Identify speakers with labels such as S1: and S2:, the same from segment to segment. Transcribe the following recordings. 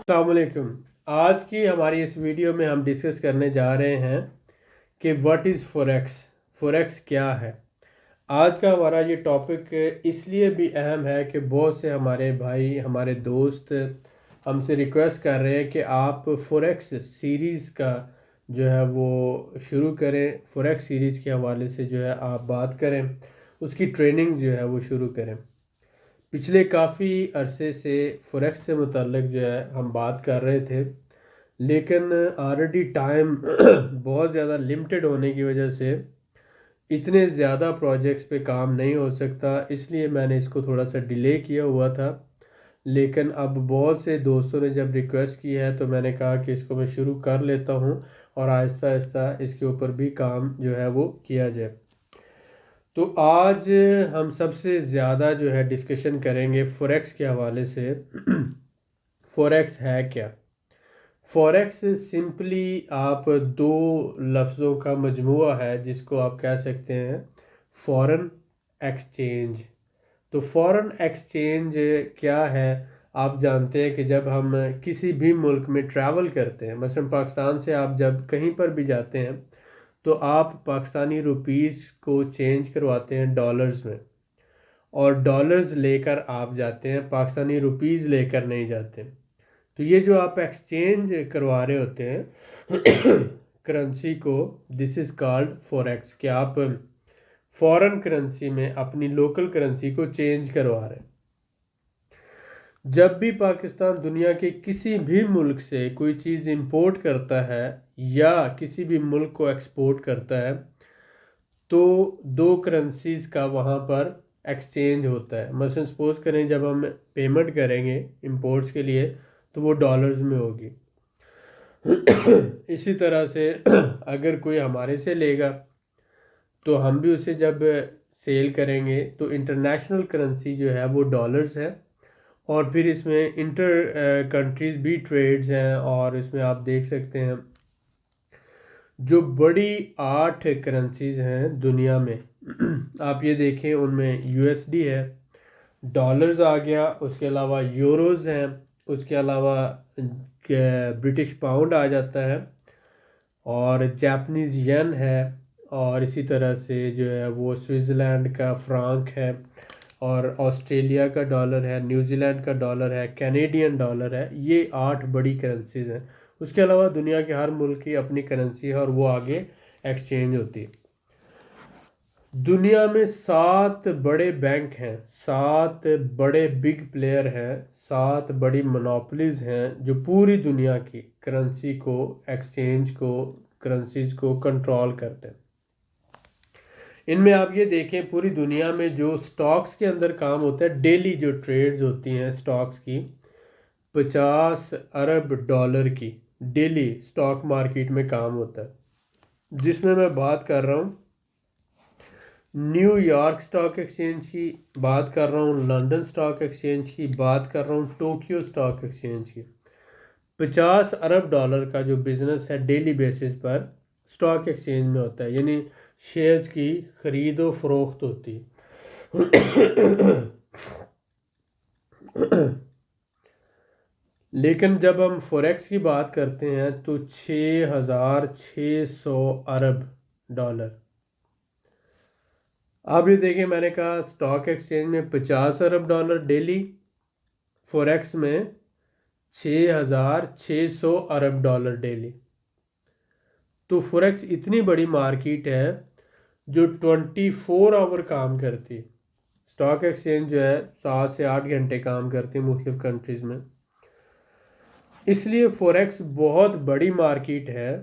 S1: السلام علیکم۔ آج کی ہماری اس ویڈیو میں ہم ڈسکس کرنے جا رہے ہیں کہ واٹ از فوریکس، فوریکس کیا ہے۔ آج کا ہمارا یہ ٹاپک اس لیے بھی اہم ہے کہ بہت سے ہمارے بھائی، ہمارے دوست ہم سے ریکویسٹ کر رہے ہیں کہ آپ فوریکس سیریز کا جو ہے وہ شروع کریں، فوریکس سیریز کے حوالے سے جو ہے آپ بات کریں، اس کی ٹریننگ جو ہے وہ شروع کریں۔ پچھلے کافی عرصے سے فوریکس سے متعلق جو ہے ہم بات کر رہے تھے، لیکن آلریڈی ٹائم بہت زیادہ لمیٹڈ ہونے کی وجہ سے اتنے زیادہ پروجیکٹس پہ کام نہیں ہو سکتا، اس لیے میں نے اس کو تھوڑا سا ڈیلے کیا ہوا تھا۔ لیکن اب بہت سے دوستوں نے جب ریکویسٹ کی ہے تو میں نے کہا کہ اس کو میں شروع کر لیتا ہوں اور آہستہ آہستہ اس کے اوپر بھی کام جو ہے وہ کیا جائے۔ تو آج ہم سب سے زیادہ جو ہے ڈسکشن کریں گے فوریکس کے حوالے سے۔ فوریکس ہے کیا؟ فوریکس سمپلی آپ دو لفظوں کا مجموعہ ہے جس کو آپ کہہ سکتے ہیں فورن ایکسچینج۔ تو فورن ایکسچینج کیا ہے؟ آپ جانتے ہیں کہ جب ہم کسی بھی ملک میں ٹریول کرتے ہیں، مثلا پاکستان سے آپ جب کہیں پر بھی جاتے ہیں تو آپ پاکستانی روپیز کو چینج کرواتے ہیں ڈالرز میں، اور ڈالرز لے کر آپ جاتے ہیں، پاکستانی روپیز لے کر نہیں جاتے۔ تو یہ جو آپ ایکسچینج کروا رہے ہوتے ہیں کرنسی کو، دس از کالڈ فوریکس، کہ آپ فورن کرنسی میں اپنی لوکل کرنسی کو چینج کروا رہے ہیں۔ جب بھی پاکستان دنیا کے کسی بھی ملک سے کوئی چیز امپورٹ کرتا ہے یا کسی بھی ملک کو ایکسپورٹ کرتا ہے تو دو کرنسیز کا وہاں پر ایکسچینج ہوتا ہے۔ مثلا سپوز کریں جب ہم پیمنٹ کریں گے امپورٹس کے لیے تو وہ ڈالرز میں ہوگی۔ اسی طرح سے اگر کوئی ہمارے سے لے گا تو ہم بھی اسے جب سیل کریں گے تو انٹرنیشنل کرنسی جو ہے وہ ڈالرز ہے، اور پھر اس میں انٹر کنٹریز بھی ٹریڈز ہیں، اور اس میں آپ دیکھ سکتے ہیں جو بڑی 8 کرنسیز ہیں دنیا میں آپ یہ دیکھیں، ان میں یو ایس ڈی ہے، ڈالرز آ گیا، اس کے علاوہ یوروز ہیں، اس کے علاوہ برٹش پاؤنڈ آ جاتا ہے، اور جاپنیز ین ہے، اور اسی طرح سے جو ہے وہ سوئٹزرلینڈ کا فرانک ہے، اور آسٹریلیا کا ڈالر ہے، نیوزی لینڈ کا ڈالر ہے، کینیڈین ڈالر ہے۔ یہ 8 بڑی کرنسیز ہیں۔ اس کے علاوہ دنیا کے ہر ملک کی اپنی کرنسی ہے اور وہ آگے ایکسچینج ہوتی ہے۔ دنیا میں 7 بڑے بینک ہیں، 7 بڑے بگ پلیئر ہیں، 7 بڑی مونوپلیز ہیں جو پوری دنیا کی کرنسی کو، ایکسچینج کو، کرنسیز کو کنٹرول کرتے ہیں۔ ان میں آپ یہ دیکھیں پوری دنیا میں جو سٹاکس کے اندر کام ہوتا ہے، ڈیلی جو ٹریڈز ہوتی ہیں سٹاکس کی، 50 ارب ڈالر کی ڈیلی سٹاک مارکیٹ میں کام ہوتا ہے، جس میں بات کر رہا ہوں نیو یارک سٹاک ایکسچینج کی، بات کر رہا ہوں لندن سٹاک ایکسچینج کی، بات کر رہا ہوں ٹوکیو سٹاک ایکسچینج کی۔ 50 ارب ڈالر کا جو بزنس ہے ڈیلی بیسس پر سٹاک ایکسچینج میں ہوتا ہے، یعنی شیئرز کی خرید و فروخت ہوتی ہے۔ لیکن جب ہم فوریکس کی بات کرتے ہیں تو 6600 ارب ڈالر۔ آپ یہ دیکھیں، میں نے کہا سٹاک ایکسچینج میں 50 ارب ڈالر ڈیلی، فوریکس میں 6600 ارب ڈالر ڈیلی۔ تو فوریکس اتنی بڑی مارکیٹ ہے جو 24 آور کام کرتی۔ سٹاک ایکسچینج جو ہے 7 سے 8 گھنٹے کام کرتی مختلف کنٹریز میں۔ اس لیے فوریکس بہت بڑی مارکیٹ ہے۔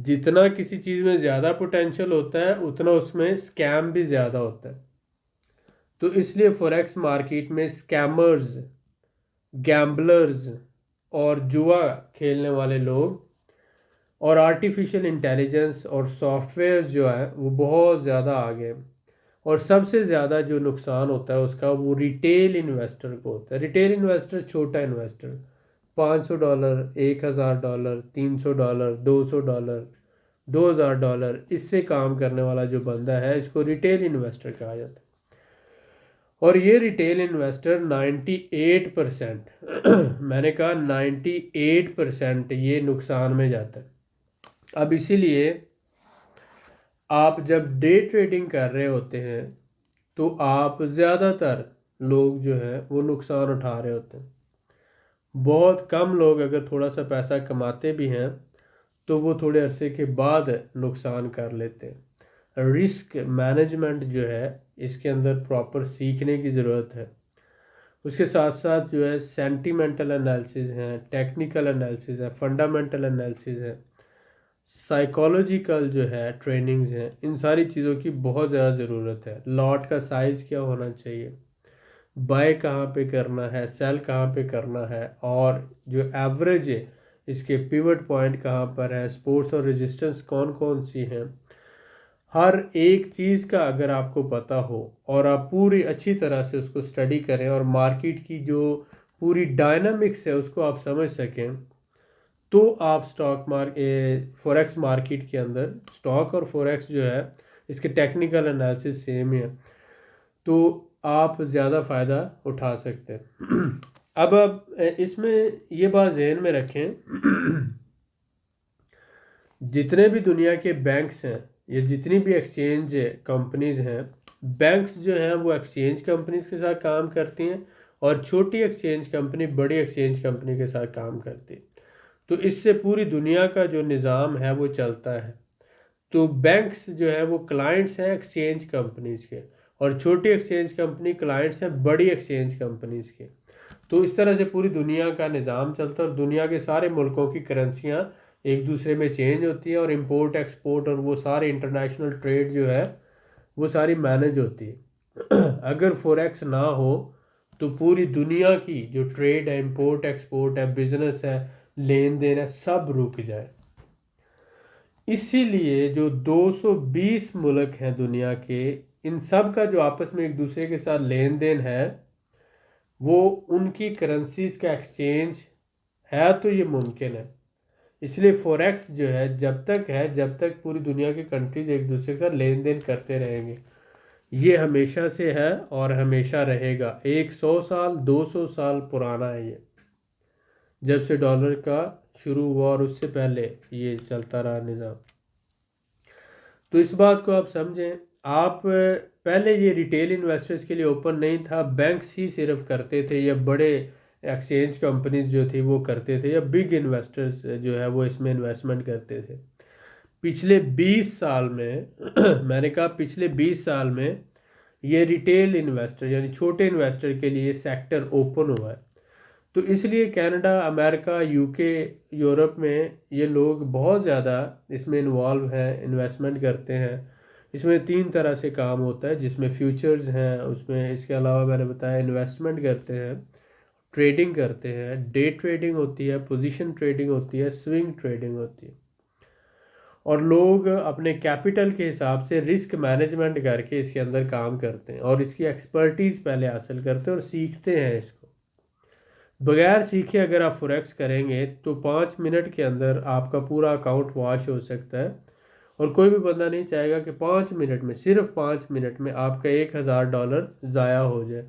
S1: جتنا کسی چیز میں زیادہ پوٹینشل ہوتا ہے اتنا اس میں اسکیم بھی زیادہ ہوتا ہے۔ تو اس لیے فوریکس مارکیٹ میں اسکیمرز، گیمبلرز اور جوا کھیلنے والے لوگ اور آرٹیفیشل انٹیلیجنس اور سافٹ ویئر جو ہے وہ بہت زیادہ آگے ہیں، اور سب سے زیادہ جو نقصان ہوتا ہے اس کا وہ ریٹیل انویسٹر کو ہوتا ہے۔ ریٹیل انویسٹر چھوٹا انویسٹر، $500، $1000، $300، $200، $2000، اس سے کام کرنے والا جو بندہ ہے اس کو ریٹیل انویسٹر کہا جاتا ہے۔ اور یہ ریٹیل انویسٹر 98% میں نے کہا 98% یہ نقصان میں جاتا ہے۔ اب اسی لیے آپ جب ڈے ٹریڈنگ کر رہے ہوتے ہیں تو آپ زیادہ تر لوگ جو ہیں وہ نقصان اٹھا رہے ہوتے ہیں۔ بہت کم لوگ اگر تھوڑا سا پیسہ کماتے بھی ہیں تو وہ تھوڑے عرصے کے بعد نقصان کر لیتے ہیں۔ رسک مینجمنٹ جو ہے اس کے اندر پراپر سیکھنے کی ضرورت ہے۔ اس کے ساتھ ساتھ جو ہے سینٹیمنٹل انالیسز ہیں، ٹیکنیکل انالیسز ہیں، فنڈامنٹل انالیسز ہیں، سائیکالوجیکل جو ہے ٹریننگز ہیں، ان ساری چیزوں کی بہت زیادہ ضرورت ہے۔ لاٹ کا سائز کیا ہونا چاہیے، بائی کہاں پہ کرنا ہے، سیل کہاں پہ کرنا ہے، اور جو ایوریج ہے اس کے پیوٹ پوائنٹ کہاں پر ہے، سپورٹس اور ریزسٹنس کون کون سی ہیں، ہر ایک چیز کا اگر آپ کو پتہ ہو اور آپ پوری اچھی طرح سے اس کو سٹڈی کریں اور مارکیٹ کی جو پوری ڈائنامکس ہے اس کو آپ سمجھ سکیں، تو آپ فوریکس مارکیٹ کے اندر سٹاک اور فوریکس جو ہے اس کے ٹیکنیکل انالیسس سیم ہی ہے، تو آپ زیادہ فائدہ اٹھا سکتے ہیں۔ اب اس میں یہ بات ذہن میں رکھیں، جتنے بھی دنیا کے بینکس ہیں یا جتنی بھی ایکسچینج کمپنیز ہیں، بینکس جو ہیں وہ ایکسچینج کمپنیز کے ساتھ کام کرتی ہیں اور چھوٹی ایکسچینج کمپنی بڑی ایکسچینج کمپنی کے ساتھ کام کرتی ہے، تو اس سے پوری دنیا کا جو نظام ہے وہ چلتا ہے۔ تو بینکس جو ہے وہ کلائنٹس ہیں ایکسچینج کمپنیز کے، اور چھوٹی ایکسچینج کمپنی کلائنٹس ہیں بڑی ایکسچینج کمپنیز کے۔ تو اس طرح سے پوری دنیا کا نظام چلتا ہے اور دنیا کے سارے ملکوں کی کرنسیاں ایک دوسرے میں چینج ہوتی ہیں، اور امپورٹ ایکسپورٹ اور وہ سارے انٹرنیشنل ٹریڈ جو ہے وہ ساری مینج ہوتی ہے۔ اگر فوریکس نہ ہو تو پوری دنیا کی جو ٹریڈ ہے، امپورٹ ایکسپورٹ ہے، بزنس ہے، لین دین ہے، سب رک جائے۔ اسی لیے جو 220 ملک ہیں دنیا کے، ان سب کا جو آپس میں ایک دوسرے کے ساتھ لین دین ہے، وہ ان کی کرنسیز کا ایکسچینج ہے، تو یہ ممکن ہے۔ اس لیے فوریکس جو ہے جب تک پوری دنیا کی کنٹریز ایک دوسرے کے ساتھ لین دین کرتے رہیں گے، یہ ہمیشہ سے ہے اور ہمیشہ رہے گا۔ 100 سال 200 سال پرانا ہے یہ، جب سے ڈالر کا شروع ہوا اور اس سے پہلے یہ چلتا رہا نظام۔ تو اس بات کو آپ سمجھیں۔ آپ پہلے یہ ریٹیل انویسٹرز کے لیے اوپن نہیں تھا، بینکس ہی صرف کرتے تھے یا بڑے ایکسچینج کمپنیز جو تھی وہ کرتے تھے، یا بگ انویسٹرز جو ہے وہ اس میں انویسٹمنٹ کرتے تھے۔ پچھلے 20 سال میں میں نے کہا پچھلے 20 سال میں یہ ریٹیل انویسٹر یعنی چھوٹے انویسٹر کے لیے سیکٹر اوپن ہوا ہے۔ تو اس لیے کینیڈا، امریکہ، یو کے، یورپ میں یہ لوگ بہت زیادہ اس میں انوالو ہیں، انویسٹمنٹ کرتے ہیں۔ اس میں 3 طرح سے کام ہوتا ہے، جس میں فیوچرز ہیں، اس میں اس کے علاوہ میں نے بتایا انویسٹمنٹ کرتے ہیں، ٹریڈنگ کرتے ہیں، ڈے ٹریڈنگ ہوتی ہے، پوزیشن ٹریڈنگ ہوتی ہے، سوئنگ ٹریڈنگ ہوتی ہے، اور لوگ اپنے کیپٹل کے حساب سے رسک مینجمنٹ کر کے اس کے اندر کام کرتے ہیں اور اس کی ایکسپرٹیز پہلے حاصل کرتے ہیں اور سیکھتے ہیں اس کو۔ بغیر سیکھے اگر آپ فوریکس کریں گے تو 5 منٹ کے اندر آپ کا پورا اکاؤنٹ واش ہو سکتا ہے، اور کوئی بھی بندہ نہیں چاہے گا کہ 5 منٹ میں، صرف 5 منٹ میں آپ کا $1000 ضائع ہو جائے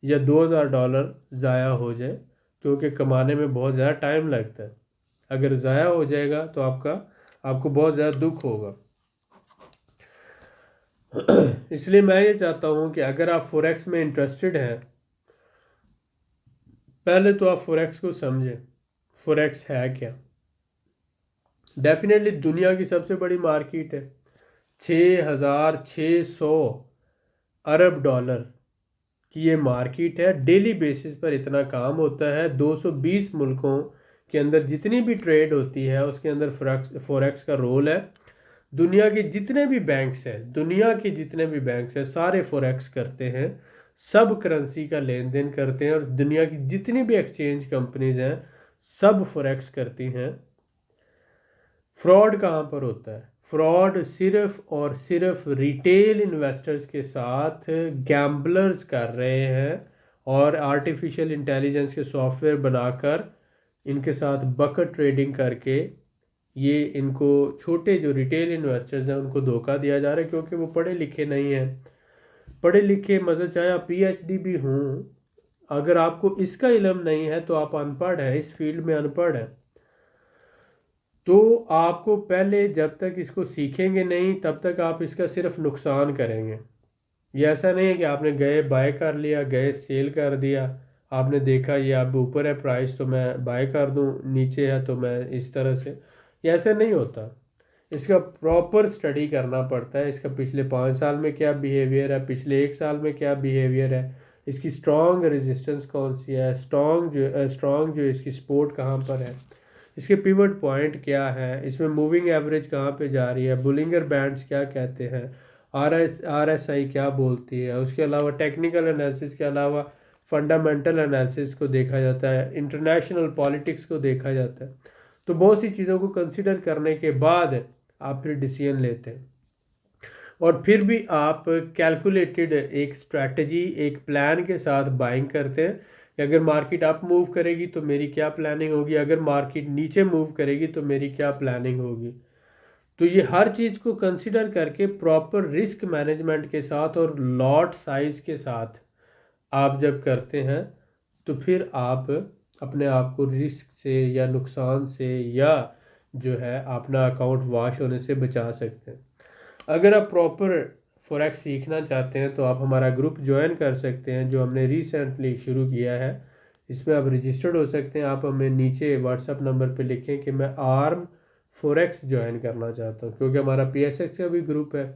S1: یا $2000 ضائع ہو جائے، کیونکہ کمانے میں بہت زیادہ ٹائم لگتا ہے۔ اگر ضائع ہو جائے گا تو آپ کو بہت زیادہ دکھ ہوگا۔ اس لیے میں یہ چاہتا ہوں کہ اگر آپ فوریکس میں انٹرسٹڈ ہیں، پہلے تو آپ فوریکس کو سمجھیں، فوریکس ہے کیا۔ ڈیفینیٹلی دنیا کی سب سے بڑی مارکیٹ ہے، 6600 ارب ڈالر کی یہ مارکیٹ ہے۔ ڈیلی بیسس پر اتنا کام ہوتا ہے، 220 ملکوں کے اندر جتنی بھی ٹریڈ ہوتی ہے اس کے اندر فوریکس کا رول ہے۔ دنیا کے جتنے بھی بینکس ہیں سارے فوریکس کرتے ہیں، سب کرنسی کا لین دین کرتے ہیں، اور دنیا کی جتنی بھی ایکسچینج کمپنیز ہیں سب فوریکس کرتی ہیں۔ فراڈ کہاں پر ہوتا ہے؟ فراڈ صرف اور صرف ریٹیل انویسٹرز کے ساتھ گیمبلرز کر رہے ہیں، اور آرٹیفیشل انٹیلیجنس کے سافٹ ویئر بنا کر ان کے ساتھ بکٹ ٹریڈنگ کر کے یہ ان کو چھوٹے جو ریٹیل انویسٹرز ہیں ان کو دھوکہ دیا جا رہا ہے، کیونکہ وہ پڑھے لکھے نہیں ہیں۔ پڑھے لکھے مزہ چاہے PhD بھی ہوں، اگر آپ کو اس کا علم نہیں ہے تو آپ ان پڑھ ہیں، اس فیلڈ میں ان پڑھ ہیں، تو آپ کو پہلے جب تک اس کو سیکھیں گے نہیں تب تک آپ اس کا صرف نقصان کریں گے۔ یہ ایسا نہیں ہے کہ آپ نے گئے بائی کر لیا، گئے سیل کر دیا، آپ نے دیکھا یہ اب اوپر ہے پرائس تو میں بائی کر دوں، نیچے ہے تو میں اس طرح سے، یہ ایسا نہیں ہوتا۔ اس کا پراپر اسٹڈی کرنا پڑتا ہے، اس کا پچھلے 5 سال میں کیا بیہیویئر ہے، پچھلے 1 سال میں کیا بیہیویئر ہے، اس کی اسٹرانگ ریزسٹنس کون سی ہے، اسٹرانگ جو اس کی سپورٹ کہاں پر ہے، اس کے پیوٹ پوائنٹ کیا ہے، اس میں موونگ ایوریج کہاں پہ جا رہی ہے، بولنگر بینڈز کیا کہتے ہیں، RSI کیا بولتی ہے، اس کے علاوہ ٹیکنیکل انالیسس کے علاوہ فنڈامنٹل انالیسس کو دیکھا جاتا ہے، انٹرنیشنل پالیٹکس کو دیکھا جاتا ہے۔ تو بہت سی چیزوں کو کنسیڈر کرنے کے بعد آپ پھر ڈیسیژن لیتے ہیں، اور پھر بھی آپ کیلکولیٹڈ ایک اسٹریٹجی، ایک پلان کے ساتھ بائنگ کرتے ہیں کہ اگر مارکیٹ اپ موو کرے گی تو میری کیا پلاننگ ہوگی، اگر مارکیٹ نیچے موو کرے گی تو میری کیا پلاننگ ہوگی۔ تو یہ ہر چیز کو کنسیڈر کر کے پراپر رسک مینجمنٹ کے ساتھ اور لاٹ سائز کے ساتھ آپ جب کرتے ہیں تو پھر آپ اپنے آپ کو رسک سے یا نقصان سے یا جو ہے اپنا اکاؤنٹ واش ہونے سے بچا سکتے ہیں۔ اگر آپ پراپر فوریکس سیکھنا چاہتے ہیں تو آپ ہمارا گروپ جوائن کر سکتے ہیں جو ہم نے ریسنٹلی شروع کیا ہے، اس میں آپ رجسٹرڈ ہو سکتے ہیں۔ آپ ہمیں نیچے واٹس ایپ نمبر پہ لکھیں کہ میں آرم فوریکس جوائن کرنا چاہتا ہوں، کیونکہ ہمارا PSX کا بھی گروپ ہے،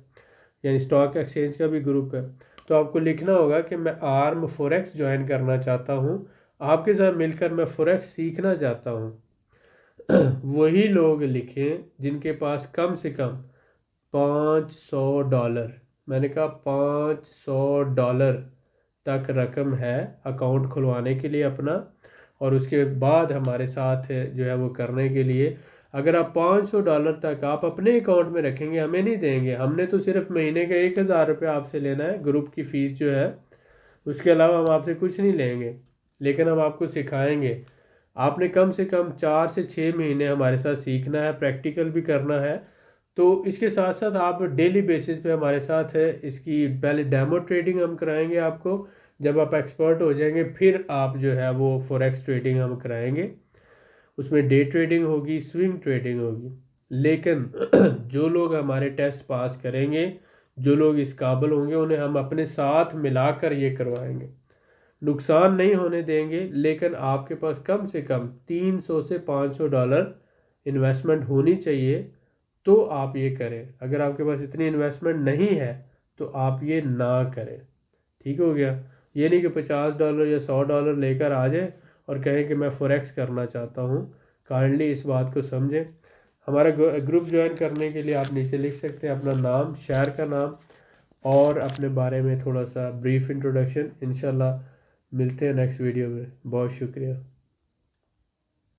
S1: یعنی اسٹاک ایکسچینج کا بھی گروپ ہے، تو آپ کو لکھنا ہوگا کہ میں آرم فوریکس جوائن کرنا چاہتا ہوں، آپ کے ساتھ مل کر میں فوریکس سیکھنا چاہتا ہوں۔ وہی لوگ لکھیں جن کے پاس کم سے کم $500، میں نے کہا $500 تک رقم ہے اکاؤنٹ کھلوانے کے لیے اپنا، اور اس کے بعد ہمارے ساتھ جو ہے وہ کرنے کے لیے۔ اگر آپ $500 تک آپ اپنے اکاؤنٹ میں رکھیں گے، ہمیں نہیں دیں گے، ہم نے تو صرف مہینے کا 1,000 روپے آپ سے لینا ہے، گروپ کی فیس جو ہے، اس کے علاوہ ہم آپ سے کچھ نہیں لیں گے، لیکن ہم آپ کو سکھائیں گے۔ آپ نے کم سے کم 4 سے 6 مہینے ہمارے ساتھ سیکھنا ہے، پریکٹیکل بھی کرنا ہے۔ تو اس کے ساتھ ساتھ آپ ڈیلی بیسس پہ ہمارے ساتھ ہے، اس کی پہلے ڈیمو ٹریڈنگ ہم کرائیں گے آپ کو، جب آپ ایکسپرٹ ہو جائیں گے پھر آپ جو ہے وہ فوریکس ٹریڈنگ ہم کرائیں گے، اس میں ڈے ٹریڈنگ ہوگی، سوئنگ ٹریڈنگ ہوگی۔ لیکن جو لوگ ہمارے ٹیسٹ پاس کریں گے، جو لوگ اس قابل ہوں گے، انہیں ہم اپنے ساتھ ملا کر یہ کروائیں گے، نقصان نہیں ہونے دیں گے، لیکن آپ کے پاس کم سے کم $300 سے $500 انویسٹمنٹ ہونی چاہیے، تو آپ یہ کریں۔ اگر آپ کے پاس اتنی انویسٹمنٹ نہیں ہے تو آپ یہ نہ کریں، ٹھیک ہو گیا؟ یہ نہیں کہ $50 یا $100 لے کر آ جائیں اور کہیں کہ میں فوریکس کرنا چاہتا ہوں۔ کائنڈلی اس بات کو سمجھیں۔ ہمارا گروپ جوائن کرنے کے لیے آپ نیچے لکھ سکتے ہیں اپنا نام، شہر کا نام، اور اپنے بارے میں تھوڑا سا بریف انٹروڈکشن۔ انشاءاللہ ملتے ہیں نیکسٹ ویڈیو میں، بہت شکریہ۔